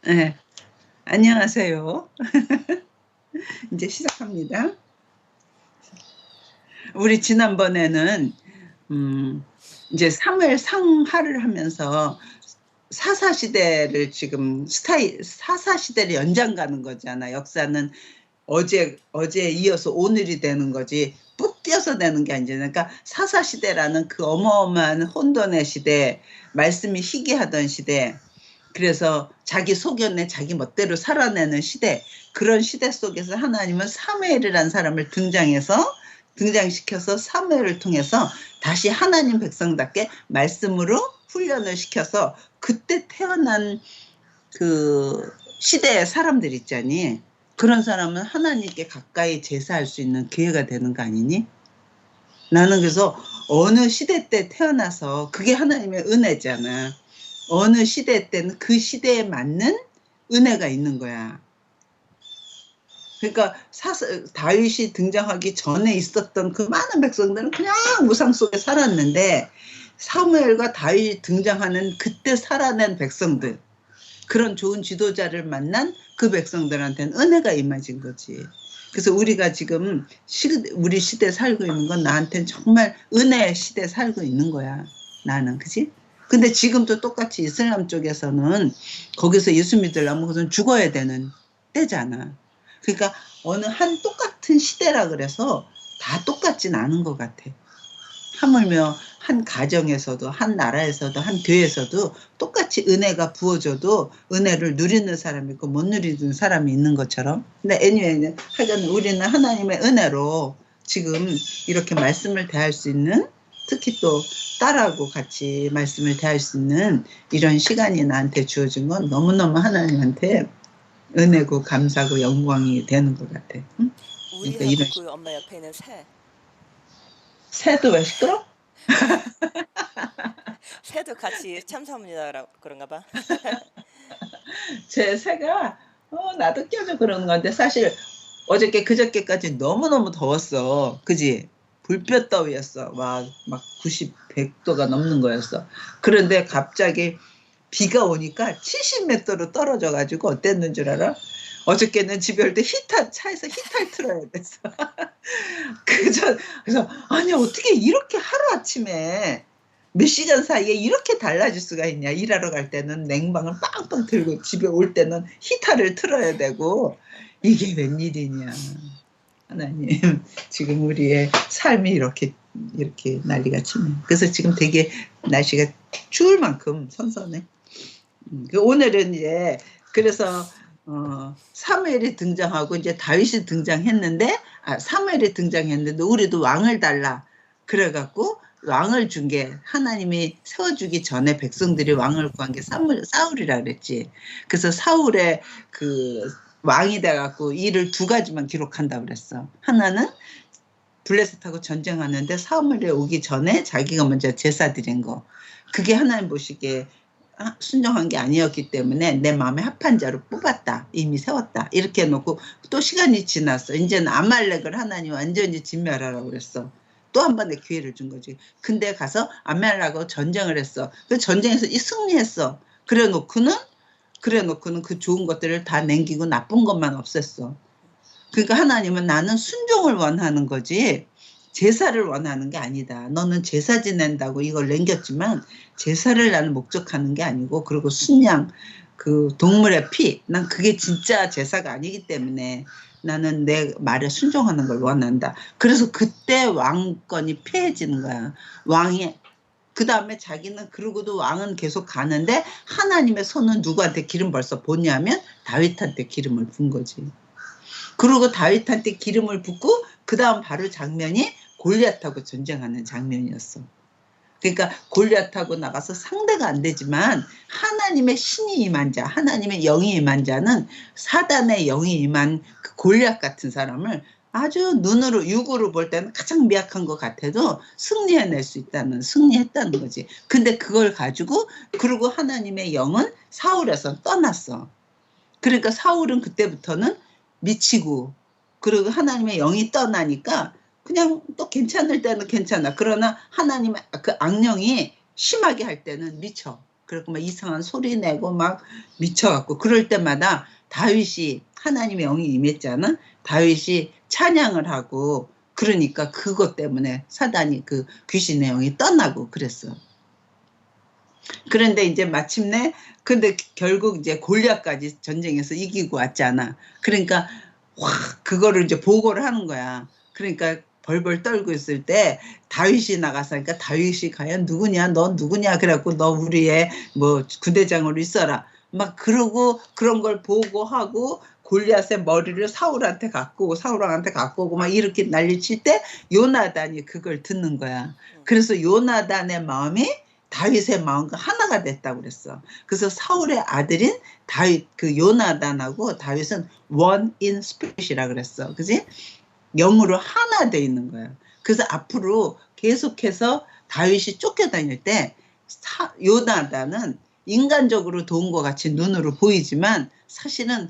네, 안녕하세요. 이제 시작합니다. 우리 지난번에는 음, 이제 사무엘 상하를 하면서 사사시대를 지금 사사시대를 연장 가는 거잖아. 역사는 어제에 이어서 오늘이 되는 거지. ปุ๊ 뛰어서 되는 게 아니잖아. 그러니까 사사시대라는 그 어마어마한 혼돈의 시대, 말씀이 희귀하던 시대, 그래서 자기 소견에 자기 멋대로 살아내는 시대, 그런 시대 속에서 하나님은 사무엘이라는 사람을 등장시켜서 사무엘을 통해서 다시 하나님 백성답게 말씀으로 훈련을 시켜서 그때 태어난 그 시대의 사람들 있잖니. 그런 사람은 하나님께 가까이 제사할 수 있는 기회가 되는 거 아니니? 나는 그래서 어느 시대 때 태어나서 그게 하나님의 은혜잖아. 어느 시대 때는 그 시대에 맞는 은혜가 있는 거야. 그러니까 다윗이 등장하기 전에 있었던 그 많은 백성들은 그냥 무상 속에 살았는데 사무엘과 다윗이 등장하는 그때 살아낸 백성들, 그런 좋은 지도자를 만난 그 백성들한테는 은혜가 임해진 거지. 그래서 우리가 지금 우리 시대에 살고 있는 건 나한테는 정말 은혜의 시대에 살고 있는 거야. 나는, 그치? 근데 지금도 똑같이 이슬람 쪽에서는 거기서 예수 믿으려면 그것은 죽어야 되는 때잖아. 그러니까 어느 한 똑같은 시대라 그래서 다 똑같진 않은 것 같아. 하물며 한 가정에서도 한 나라에서도 한 교회에서도 똑같이 은혜가 부어져도 은혜를 누리는 사람이 있고 못 누리는 사람이 있는 것처럼. 근데 anyway, 하여간 우리는 하나님의 은혜로 지금 이렇게 말씀을 대할 수 있는, 특히 또 딸하고 같이 말씀을 대할 수 있는 이런 시간이 나한테 주어진 건 너무너무 하나님한테 은혜고 감사고 영광이 되는 것 같아. 응? 그러니까 우리하고 이런 그 엄마 옆에 있는 새. 새도 왜 시끄러? 새도 같이 참사합니다. 그런가 봐. 제 새가 나도 껴줘 그러는 건데 사실 어저께 그저께까지 너무너무 더웠어. 그지? 불볕 더위였어. 막 90, 100도가 넘는 거였어. 그런데 갑자기 비가 오니까 70m로 떨어져가지고 어땠는 줄 알아? 어저께는 집에 올 때 차에서 히터를 틀어야 됐어. 그래서 아니 어떻게 이렇게 하루아침에 몇 시간 사이에 이렇게 달라질 수가 있냐. 일하러 갈 때는 냉방을 빵빵 틀고 집에 올 때는 히터를 틀어야 되고 이게 웬일이냐. 하나님 지금 우리의 삶이 이렇게 난리가 치네. 그래서 지금 되게 날씨가 추울 만큼 선선해. 오늘은 이제 그래서 사무엘이 등장하고 이제 다윗이 등장했는데 사무엘이 등장했는데 우리도 왕을 달라 그래갖고 왕을 준 게 하나님이 세워주기 전에 백성들이 왕을 구한 게 사울이라 그랬지. 그래서 사울의 그 왕이 돼갖고 일을 두 가지만 기록한다 그랬어. 하나는 블레셋하고 전쟁하는데 사무엘이 오기 전에 자기가 먼저 제사 드린 거. 그게 하나님 보시기에 순종한 게 아니었기 때문에 내 마음에 합한 자로 뽑았다. 이미 세웠다. 이렇게 해놓고 또 시간이 지났어. 이제는 아말렉을 하나님 완전히 진멸하라고 그랬어. 또 한 번의 기회를 준 거지. 근데 가서 아말렉하고 전쟁을 했어. 그 전쟁에서 승리했어. 그래 놓고는 그 좋은 것들을 다 남기고 나쁜 것만 없앴어. 그러니까 하나님은 나는 순종을 원하는 거지 제사를 원하는 게 아니다. 너는 제사 지낸다고 이걸 남겼지만 제사를 나는 목적하는 게 아니고, 그리고 순양, 그 동물의 피, 난 그게 진짜 제사가 아니기 때문에 나는 내 말에 순종하는 걸 원한다. 그래서 그때 왕권이 폐해지는 거야. 그 다음에 자기는 그러고도 왕은 계속 가는데 하나님의 손은 누구한테 기름 벌써 붓냐면 다윗한테 기름을 분 거지. 그리고 다윗한테 기름을 붓고 그 다음 바로 장면이 골리앗하고 전쟁하는 장면이었어. 그러니까 골리앗하고 나가서 상대가 안 되지만 하나님의 신이 임한 자, 하나님의 영이 임한 자는 사단의 영이 임한 그 골리앗 같은 사람을 아주 눈으로 육으로 볼 때는 가장 미약한 것 같아도 승리해낼 수 있다는, 승리했다는 거지. 근데 그걸 가지고 그리고 하나님의 영은 사울에서 떠났어. 그러니까 사울은 그때부터는 미치고, 그리고 하나님의 영이 떠나니까 그냥 또 괜찮을 때는 괜찮아. 그러나 하나님의 그 악령이 심하게 할 때는 미쳐. 그리고 막 이상한 소리 내고 막 미쳐갖고 그럴 때마다 다윗이 하나님의 영이 임했잖아. 다윗이 찬양을 하고 그러니까 그것 때문에 사단이 그 귀신의 영이 떠나고 그랬어. 그런데 이제 마침내 근데 결국 이제 골리앗까지 전쟁에서 이기고 왔잖아. 그러니까 와 그거를 이제 보고를 하는 거야. 그러니까 벌벌 떨고 있을 때 다윗이 나가서 그러니까 다윗이 과연 누구냐 넌 누구냐 그래갖고 너 우리의 뭐 군대장으로 있어라 막 그러고 그런 걸 보고하고 골리앗의 머리를 사울한테 갖고 오고 막 이렇게 난리칠 때 요나단이 그걸 듣는 거야. 그래서 요나단의 마음이 다윗의 마음과 하나가 됐다고 그랬어. 그래서 사울의 아들인 다윗 그 요나단하고 다윗은 one in spirit이라 그랬어. 그지? 영으로 하나 돼 있는 거야. 그래서 앞으로 계속해서 다윗이 쫓겨다닐 때 요나단은 인간적으로 도운 것 같이 눈으로 보이지만 사실은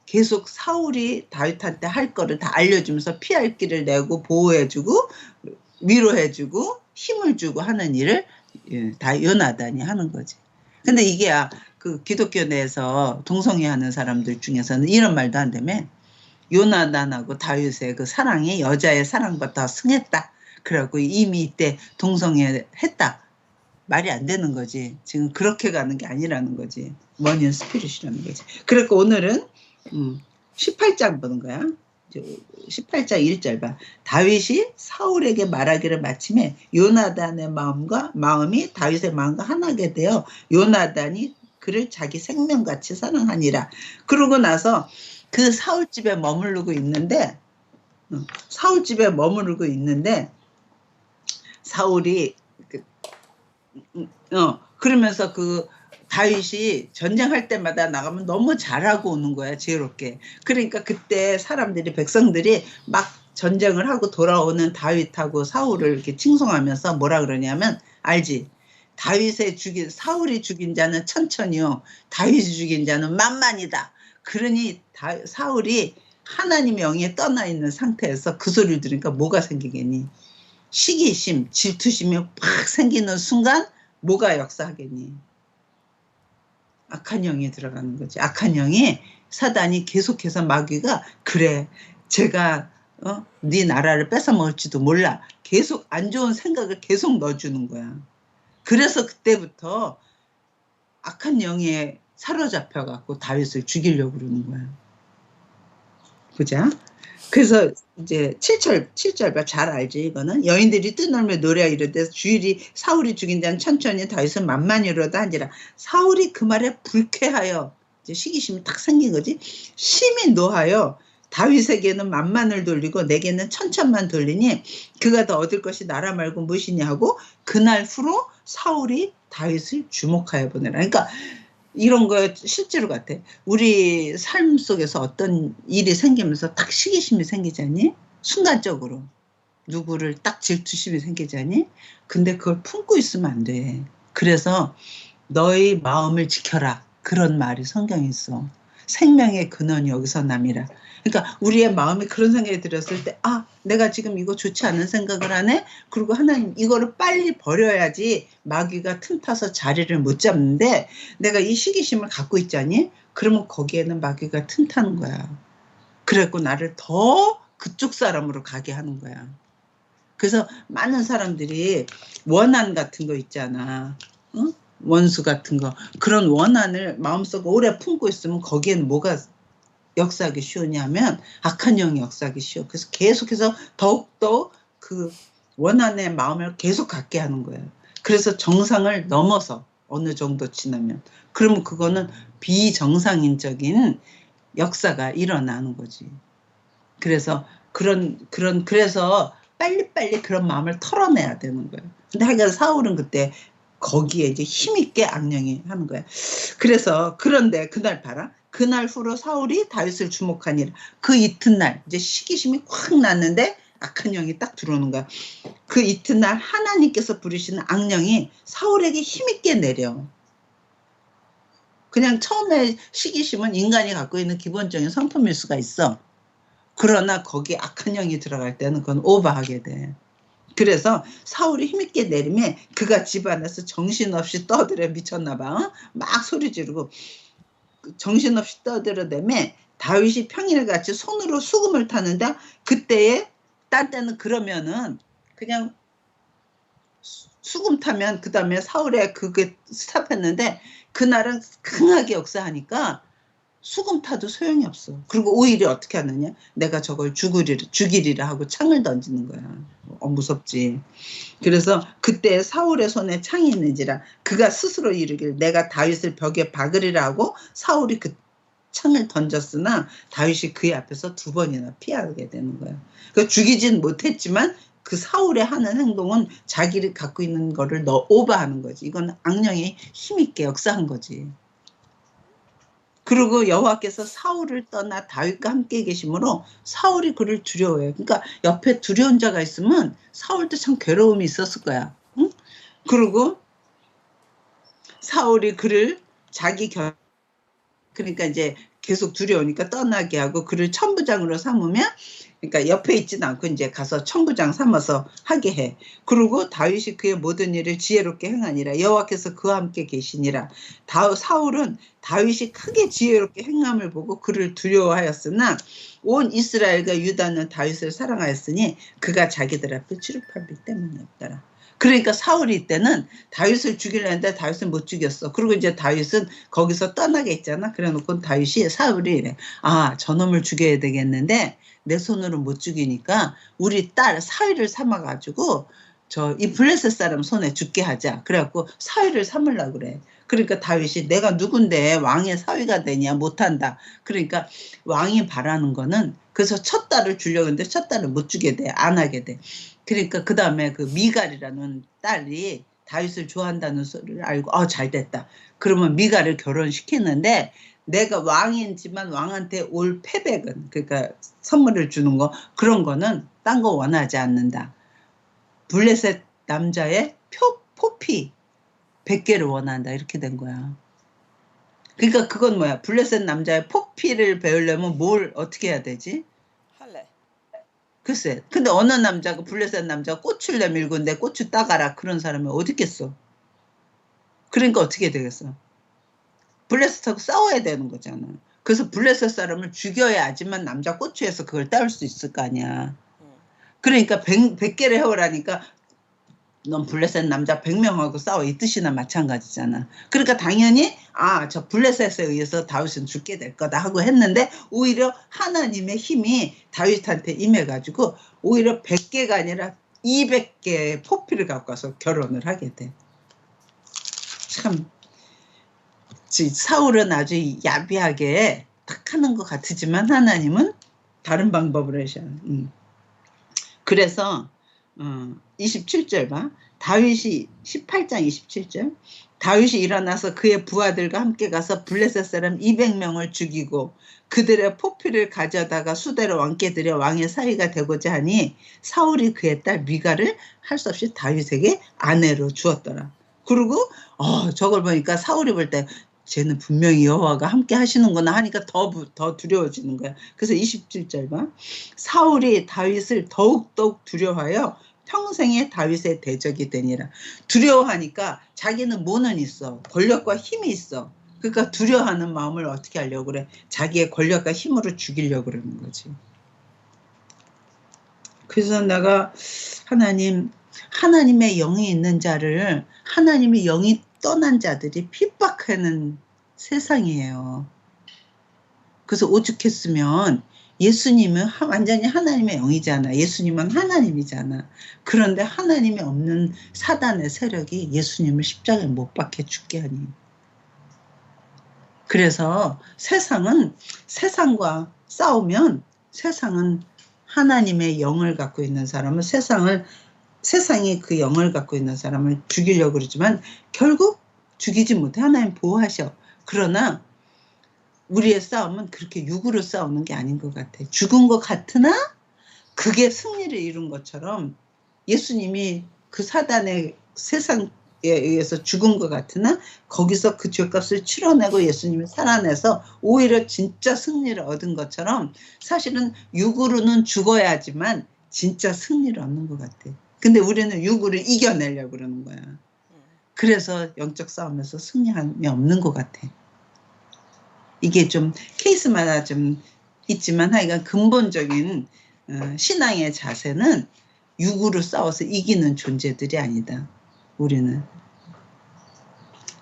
계속 사울이 다윗한테 할 거를 다 알려주면서 피할 길을 내고 보호해주고 위로해주고 힘을 주고 하는 일을 다 요나단이 하는 거지. 근데 이게 그 기독교 내에서 동성애하는 사람들 중에서는 이런 말도 한다며. 요나단하고 다윗의 그 사랑이 여자의 사랑보다 승했다. 그래갖고 이미 이때 동성애 했다. 말이 안 되는 거지. 지금 그렇게 가는 게 아니라는 거지. 원인 스피릿이라는 거지. 그래서 오늘은 18장 보는 거야. 18장 1절 봐. 다윗이 사울에게 말하기를 마침에 요나단의 마음이 다윗의 마음과 하나게 되어 요나단이 그를 자기 생명같이 사랑하니라. 그러고 나서 그 사울집에 머무르고 있는데 사울이 그러면서 그 다윗이 전쟁할 때마다 나가면 너무 잘하고 오는 거야, 지혜롭게. 그러니까 그때 백성들이 막 전쟁을 하고 돌아오는 다윗하고 사울을 이렇게 칭송하면서 뭐라 그러냐면, 알지? 사울이 죽인 자는 천천히요, 다윗이 죽인 자는 만만이다. 그러니 사울이 하나님의 영에 떠나 있는 상태에서 그 소리를 들으니까 뭐가 생기겠니? 시기심, 질투심이 팍 생기는 순간 뭐가 역사하겠니? 악한 영이 들어가는 거지. 악한 영이 사단이 계속해서 마귀가 그래 제가 네 나라를 뺏어먹을지도 몰라. 계속 안 좋은 생각을 계속 넣어주는 거야. 그래서 그때부터 악한 영에 사로잡혀갖고 다윗을 죽이려고 그러는 거야. 보자. 그래서 이제 7절 봐. 잘 알지 이거는. 여인들이 뜨놀며 노래하 이르되 주일이 사울이 죽인 자는 천천히 다윗은 만만히 이르다 하니라. 사울이 그 말에 불쾌하여 이제 시기심이 탁 생긴 거지. 심히 노하여 다윗에게는 만만을 돌리고 내게는 천천만 돌리니 그가 더 얻을 것이 나라 말고 무엇이냐 하고 그날 후로 사울이 다윗을 주목하여 보내라. 그러니까 이런 거 실제로 같아. 우리 삶 속에서 어떤 일이 생기면서 딱 시기심이 생기잖니? 순간적으로. 누구를 딱 질투심이 생기잖니? 근데 그걸 품고 있으면 안 돼. 그래서 너의 마음을 지켜라. 그런 말이 성경에 있어. 생명의 근원이 여기서 남이라. 그러니까 우리의 마음에 그런 생각이 들었을 때 내가 지금 이거 좋지 않은 생각을 하네? 그리고 하나님 이거를 빨리 버려야지 마귀가 틈타서 자리를 못 잡는데 내가 이 시기심을 갖고 있잖니? 그러면 거기에는 마귀가 틈타는 거야. 그래갖고 나를 더 그쪽 사람으로 가게 하는 거야. 그래서 많은 사람들이 원한 같은 거 있잖아. 응? 원수 같은 거. 그런 원한을 마음속에 오래 품고 있으면 거기에는 뭐가 역사하기 쉬우냐면 악한 영이 역사하기 쉬워. 그래서 계속해서 더욱더 그 원한의 마음을 계속 갖게 하는 거예요. 그래서 정상을 넘어서 어느 정도 지나면 그러면 그거는 비정상인적인 역사가 일어나는 거지. 그래서 그래서 빨리빨리 그런 마음을 털어내야 되는 거예요. 근데 하여간 사울은 그때 거기에 이제 힘있게 악령이 하는 거야. 그래서 그런데 그날 봐라. 그날 후로 사울이 다윗을 주목하니라. 그 이튿날 이제 시기심이 확 났는데 악한 영이 딱 들어오는 거야. 그 이튿날 하나님께서 부르시는 악령이 사울에게 힘있게 내려. 그냥 처음에 시기심은 인간이 갖고 있는 기본적인 성품일 수가 있어. 그러나 거기에 악한 영이 들어갈 때는 그건 오버하게 돼. 그래서 사울이 힘있게 내림에 그가 집안에서 정신없이 떠들어 미쳤나 봐. 어? 막 소리 지르고 정신없이 떠들어대매 다윗이 평일같이 손으로 수금을 타는데 그때에 딴 때는 그러면은 그냥 수금 타면 그 다음에 사울의 그게 스탑했는데 그날은 강하게 역사하니까 수금 타도 소용이 없어. 그리고 오히려 어떻게 하느냐? 내가 저걸 죽이리라 하고 창을 던지는 거야. 무섭지. 그래서 그때 사울의 손에 창이 있는지라 그가 스스로 이르길 내가 다윗을 벽에 박으리라 하고 사울이 그 창을 던졌으나 다윗이 그의 앞에서 2번이나 피하게 되는 거야. 그러니까 죽이진 못했지만 그 사울의 하는 행동은 자기를 갖고 있는 거를 오버하는 거지. 이건 악령이 힘있게 역사한 거지. 그리고 여호와께서 사울을 떠나 다윗과 함께 계심으로 사울이 그를 두려워해요. 그러니까 옆에 두려운 자가 있으면 사울도 참 괴로움이 있었을 거야. 응? 그리고 사울이 그를 그러니까 이제 계속 두려우니까 떠나게 하고 그를 천부장으로 삼으면 그러니까 옆에 있지는 않고 이제 가서 천부장 삼아서 하게 해. 그리고 다윗이 그의 모든 일을 지혜롭게 행하니라. 여호와께서 그와 함께 계시니라. 사울은 다윗이 크게 지혜롭게 행함을 보고 그를 두려워하였으나 온 이스라엘과 유다는 다윗을 사랑하였으니 그가 자기들 앞에 취급하기 때문이었더라. 그러니까 사울이 이때는 다윗을 죽이려 했는데 다윗은 못 죽였어. 그리고 이제 다윗은 거기서 떠나게 했잖아. 그래 놓고 사울이 이래. 아, 저놈을 죽여야 되겠는데 내 손으로 못 죽이니까 우리 딸 사위를 삼아가지고 이 블레셋 사람 손에 죽게 하자. 그래갖고 사위를 삼으려고 그래. 그러니까 다윗이 내가 누군데 왕의 사위가 되냐 못한다. 그러니까 왕이 바라는 거는 그래서 첫 딸을 주려고 했는데 첫 딸을 못 주게 돼. 안 하게 돼. 그러니까 그 다음에 그 미갈이라는 딸이 다윗을 좋아한다는 소리를 알고 잘 됐다. 그러면 미갈을 결혼시키는데 내가 왕이지만 왕한테 올 패백은 그러니까 선물을 주는 거 그런 거는 딴 거 원하지 않는다. 블레셋 남자의 포피 100개를 원한다. 이렇게 된 거야. 그러니까 그건 뭐야? 블레셋 남자의 포피를 배우려면 뭘 어떻게 해야 되지? 할래. 글쎄. 근데 어느 남자가 블레셋 남자가 꽃을 내밀고 내 꽃을 따가라 그런 사람이 어디 있겠어? 그러니까 어떻게 되겠어? 블레셋하고 싸워야 되는 거잖아. 그래서 블레셋 사람을 죽여야지만 남자 꼬추에서 그걸 따올 수 있을 거 아니야. 그러니까 100개를 해오라니까 넌 블레셋 남자 100명하고 싸워 이 뜻이나 마찬가지잖아. 그러니까 당연히 저 블레셋에 의해서 다윗은 죽게 될 거다 하고 했는데 오히려 하나님의 힘이 다윗한테 임해가지고 오히려 100개가 아니라 200개의 포피를 갖고 와서 결혼을 하게 돼. 참 사울은 아주 야비하게 딱 하는 것 같지만 하나님은 다른 방법을 하셔. 그래서 27절 봐. 다윗이 18장 27절 다윗이 일어나서 그의 부하들과 함께 가서 블레셋 사람 200명을 죽이고 그들의 포피를 가져다가 수대로 왕께 들여 왕의 사위가 되고자 하니 사울이 그의 딸 미갈을 할 수 없이 다윗에게 아내로 주었더라. 그리고 저걸 보니까 사울이 볼 때 쟤는 분명히 여호와가 함께 하시는구나 하니까 더 두려워지는 거야. 그래서 27절 봐. 사울이 다윗을 더욱더욱 두려워하여 평생에 다윗의 대적이 되니라. 두려워하니까 자기는 뭐는 있어. 권력과 힘이 있어. 그러니까 두려워하는 마음을 어떻게 하려고 그래. 자기의 권력과 힘으로 죽이려고 그러는 거지. 그래서 내가 하나님의 영이 있는 자를 하나님의 영이 떠난 자들이 핍박하는 세상이에요. 그래서 오죽했으면 예수님은 완전히 하나님의 영이잖아. 예수님은 하나님이잖아. 그런데 하나님이 없는 사단의 세력이 예수님을 십자가에 못 박혀 죽게 하니. 그래서 세상과 싸우면 세상은 하나님의 영을 갖고 있는 사람은 세상이 그 영을 갖고 있는 사람을 죽이려고 그러지만 결국 죽이지 못해. 하나님 보호하셔. 그러나 우리의 싸움은 그렇게 육으로 싸우는 게 아닌 것 같아. 죽은 것 같으나 그게 승리를 이룬 것처럼 예수님이 그 사단의 세상에 의해서 죽은 것 같으나 거기서 그 죄값을 치러내고 예수님이 살아내서 오히려 진짜 승리를 얻은 것처럼 사실은 육으로는 죽어야지만 진짜 승리를 얻는 것 같아. 근데 우리는 육으로 이겨내려고 그러는 거야. 그래서 영적 싸움에서 승리함이 없는 것 같아. 이게 좀 케이스마다 좀 있지만 하여간 근본적인 신앙의 자세는 육으로 싸워서 이기는 존재들이 아니다. 우리는.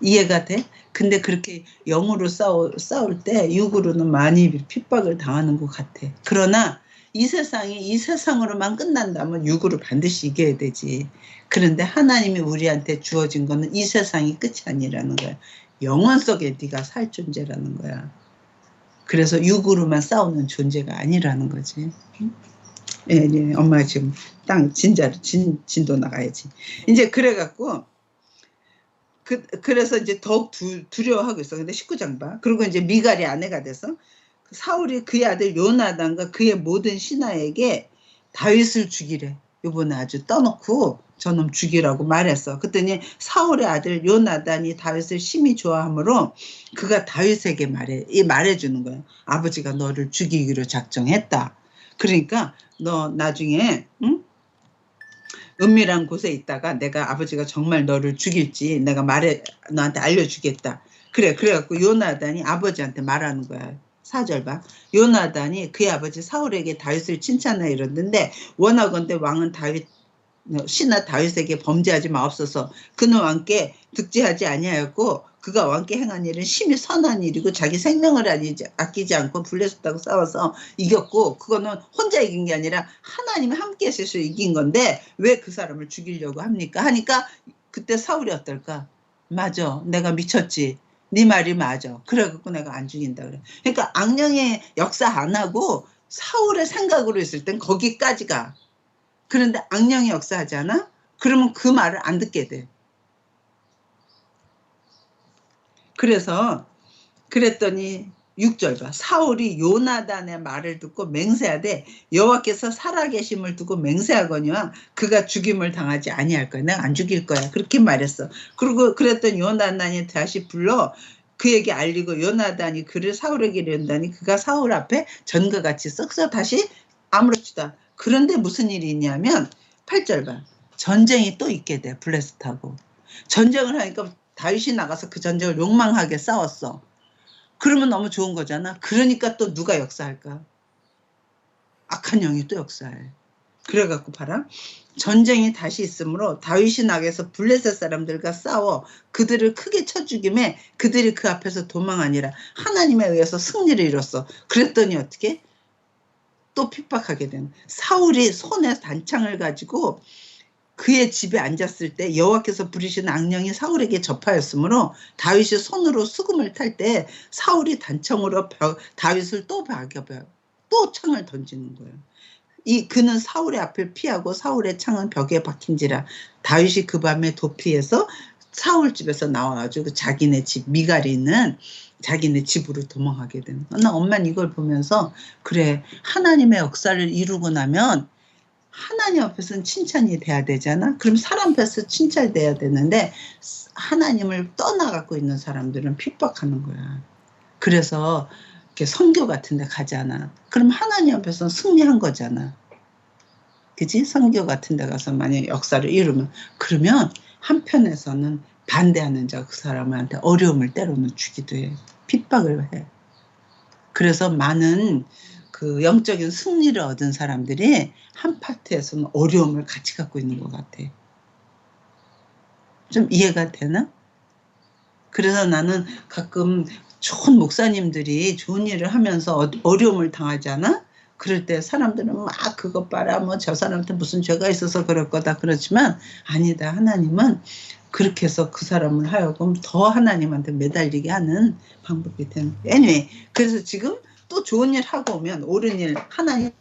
이해가 돼? 근데 그렇게 영으로 싸울 때 육으로는 많이 핍박을 당하는 것 같아. 그러나 이 세상이 이 세상으로만 끝난다면 육으로 반드시 이겨야 되지. 그런데 하나님이 우리한테 주어진 거는 이 세상이 끝이 아니라는 거야. 영원 속에 네가 살 존재라는 거야. 그래서 육으로만 싸우는 존재가 아니라는 거지. 예, 예, 엄마 지금 땅 진도 나가야지. 이제 그래갖고 그래서 이제 더욱 두려워하고 있어. 근데 19장 봐. 그리고 이제 미갈이 아내가 돼서 사울이 그의 아들 요나단과 그의 모든 신하에게 다윗을 죽이래. 요번에 아주 떠놓고 저놈 죽이라고 말했어. 그랬더니 사울의 아들 요나단이 다윗을 심히 좋아하므로 그가 다윗에게 말해주는 거야. 아버지가 너를 죽이기로 작정했다. 그러니까 너 나중에 응? 은밀한 곳에 있다가 내가 아버지가 정말 너를 죽일지 내가 너한테 알려주겠다. 그래갖고 요나단이 아버지한테 말하는 거야. 4절 봐. 요나단이 그의 아버지 사울에게 다윗을 칭찬해 이러는데 원하건대 왕은 신하 다윗에게 범죄하지 마옵소서. 그는 왕께 득죄하지 아니하였고 그가 왕께 행한 일은 심히 선한 일이고 자기 생명을 아끼지 않고 블레셋하고 싸워서 이겼고 그거는 혼자 이긴 게 아니라 하나님이 함께 하셔서 이긴 건데 왜 그 사람을 죽이려고 합니까? 하니까 그때 사울이 어떨까? 맞아. 내가 미쳤지. 네 말이 맞아. 그래갖고 내가 안 죽인다 그래. 그러니까 악령의 역사 안 하고 사울의 생각으로 있을 땐 거기까지 가. 그런데 악령이 역사하잖아? 그러면 그 말을 안 듣게 돼. 그랬더니 6절 봐. 사울이 요나단의 말을 듣고 맹세하되 여호와께서 살아계심을 두고 맹세하거니와 그가 죽임을 당하지 아니할 거야. 내가 안 죽일 거야. 그렇게 말했어. 그리고 그랬더니 요나단이 다시 불러 그에게 알리고 요나단이 그를 사울에게 이른다니 그가 사울 앞에 전과 같이 썩서 다시 아무렇지도 않아. 그런데 무슨 일이 있냐면 8절 봐. 전쟁이 또 있게 돼. 블레셋하고. 전쟁을 하니까 다윗이 나가서 그 전쟁을 욕망하게 싸웠어. 그러면 너무 좋은 거잖아. 그러니까 또 누가 역사할까? 악한 영이 또 역사해. 그래갖고 봐라. 전쟁이 다시 있으므로 다윗이 나가서 블레셋 사람들과 싸워 그들을 크게 쳐 죽임에 그들이 그 앞에서 도망하니라. 하나님에 의해서 승리를 이뤘어. 그랬더니 어떻게? 또 핍박하게 된. 사울이 손에 단창을 가지고 그의 집에 앉았을 때 여호와께서 부리신 악령이 사울에게 접하였으므로 다윗이 손으로 수금을 탈 때 사울이 단창으로 다윗을 또 박여봐요. 또 창을 던지는 거예요. 그는 사울의 앞을 피하고 사울의 창은 벽에 박힌지라. 다윗이 그 밤에 도피해서 사울 집에서 나와가지고 자기네 집 미갈이 있는 자기네 집으로 도망하게 되는 거야. 나 엄마는 이걸 보면서 그래 하나님의 역사를 이루고 나면 하나님 앞에서는 칭찬이 돼야 되잖아. 그럼 사람 앞에서 칭찬이 돼야 되는데 하나님을 떠나갖고 있는 사람들은 핍박하는 거야. 그래서 이렇게 선교 같은 데 가잖아. 그럼 하나님 앞에서는 승리한 거잖아. 그지? 선교 같은 데 가서 만약에 역사를 이루면 그러면 한편에서는 반대하는 자 그 사람한테 어려움을 때로는 주기도 해. 핍박을 해. 그래서 많은 그 영적인 승리를 얻은 사람들이 한 파트에서는 어려움을 같이 갖고 있는 것 같아. 좀 이해가 되나? 그래서 나는 가끔 좋은 목사님들이 좋은 일을 하면서 어려움을 당하잖아? 그럴 때 사람들은 막 그것 봐라 뭐 저 사람한테 무슨 죄가 있어서 그럴 거다 그렇지만 아니다. 하나님은 그렇게 해서 그 사람을 하여금 더 하나님한테 매달리게 하는 방법이 되는 거야. anyway, 그래서 지금 또 좋은 일 하고 오면 옳은 일 하나님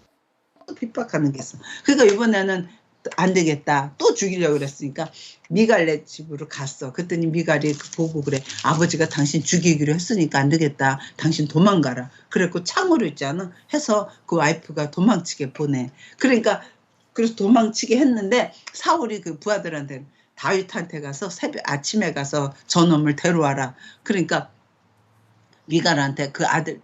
또 핍박하는 게 있어. 그러니까 이번에는 안 되겠다. 또 죽이려고 그랬으니까 미갈네 집으로 갔어. 그랬더니 미갈이 보고 그래. 아버지가 당신 죽이기로 했으니까 안 되겠다. 당신 도망가라. 그랬고 창으로 있잖아. 해서 그 와이프가 도망치게 보내. 그러니까 그래서 도망치게 했는데 사울이 그 부하들한테 다윗한테 가서 아침에 가서 저놈을 데려와라. 그러니까 미갈한테 그 아들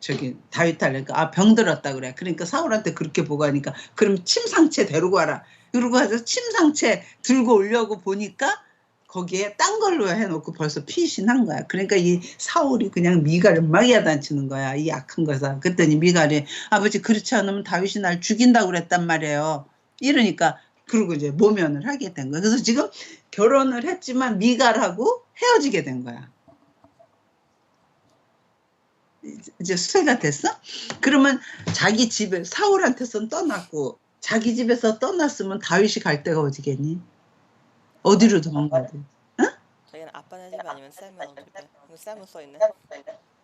다윗한테 병들었다 그래. 그러니까 사울한테 그렇게 보고 하니까 그럼 침상체 데리고 와라. 그러고 가서 침상채 들고 오려고 보니까 거기에 딴 걸로 해놓고 벌써 피신한 거야. 그러니까 이 사울이 그냥 미갈을 막 야단치는 거야. 이 약한 거사. 그랬더니 미갈이 아버지 그렇지 않으면 다윗이 날 죽인다고 그랬단 말이에요. 이러니까 그러고 이제 모면을 하게 된 거야. 그래서 지금 결혼을 했지만 미갈하고 헤어지게 된 거야. 이제 수세가 됐어? 그러면 자기 집에 사울한테선 떠났고 자기 집에서 떠났으면 다윗이 갈 데가 어디겠니? 어디로 도망가야 돼? 어? 자기는 아빠네 집 아니면 쌀면 집에. 이거 쌀면 써있네.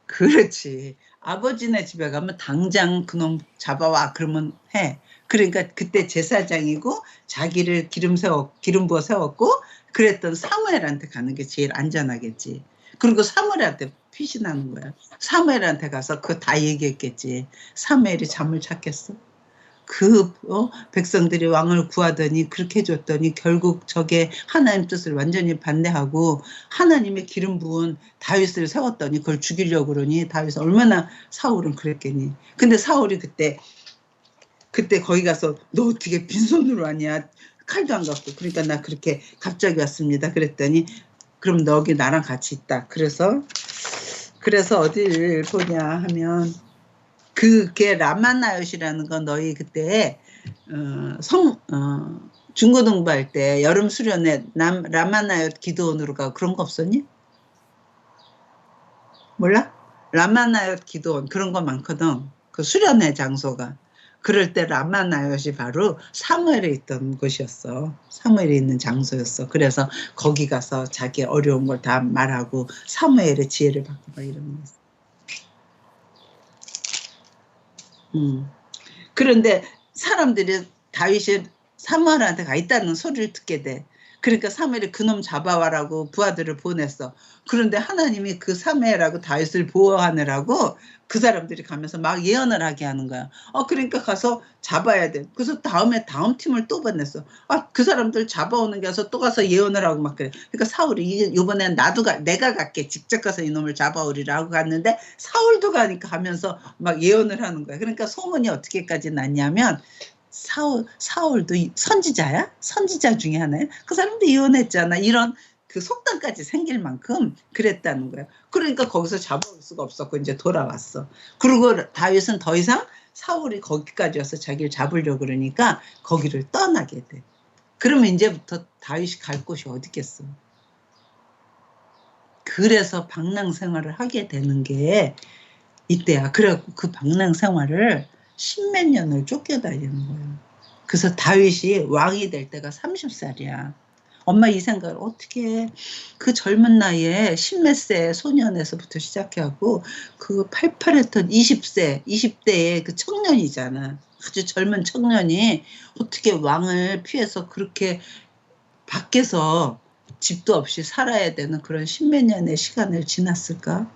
그렇지. 아버지네 집에 가면 당장 그놈 잡아와 그러면 해. 그러니까 그때 제사장이고 자기를 기름 부어 세웠고 그랬던 사무엘한테 가는 게 제일 안전하겠지. 그리고 사무엘한테 피신하는 거야. 사무엘한테 가서 그거 다 얘기했겠지. 사무엘이 잠을 잤겠어? 백성들이 왕을 구하더니 그렇게 해줬더니 결국 저게 하나님 뜻을 완전히 반대하고 하나님의 기름 부은 다윗을 세웠더니 그걸 죽이려고 그러니 다윗은 얼마나 사울은 그랬겠니. 근데 사울이 그때 거기 가서 너 어떻게 빈손으로 왔냐. 칼도 안 갖고. 그러니까 나 그렇게 갑자기 왔습니다. 그랬더니 그럼 너 여기 나랑 같이 있다. 그래서 어디를 보냐 하면 그게 라마나요시라는 건 너희 그때 중고등부할 때 여름 수련회 라마나요트 기도원으로 가고 그런 거 없었니? 몰라? 라마나요트 기도원 그런 거 많거든. 그 수련회 장소가. 그럴 때 라마나요시 바로 사무엘에 있던 곳이었어. 사무엘에 있는 장소였어. 그래서 거기 가서 자기 어려운 걸 다 말하고 사무엘의 지혜를 받고 막 이러는 거였어. 그런데 사람들이 다윗이 사무엘한테 가 있다는 소리를 듣게 돼. 그러니까 사무엘이 그놈 잡아와라고 부하들을 보냈어. 그런데 하나님이 그 사무엘하고 다윗을 보호하느라고 그 사람들이 가면서 막 예언을 하게 하는 거야. 그러니까 가서 잡아야 돼. 그래서 다음 팀을 또 보냈어. 그 사람들 잡아오는 게 와서 또 가서 예언을 하고 막 그래. 그러니까 사울이 이번엔 내가 갈게. 직접 가서 이놈을 잡아오리라고 갔는데 사울도 가면서 막 예언을 하는 거야. 그러니까 소문이 어떻게까지 났냐면 사울도 선지자야? 선지자 중에 하나야? 그 사람도 예언했잖아. 이런 그 속담까지 생길 만큼 그랬다는 거야. 그러니까 거기서 잡아올 수가 없었고 이제 돌아왔어. 그리고 다윗은 더 이상 사울이 거기까지 와서 자기를 잡으려고 그러니까 거기를 떠나게 돼. 그러면 이제부터 다윗이 갈 곳이 어디겠어. 그래서 방랑 생활을 하게 되는 게 이때야. 그래갖고 그 방랑 생활을 십몇 년을 쫓겨다니는 거예요. 그래서 다윗이 왕이 될 때가 30살이야. 엄마 이 생각을 어떻게 해. 그 젊은 나이에 십몇 세 소년에서부터 시작해갖고 그 팔팔했던 20대의 그 청년이잖아. 아주 젊은 청년이 어떻게 왕을 피해서 그렇게 밖에서 집도 없이 살아야 되는 그런 십몇 년의 시간을 지났을까?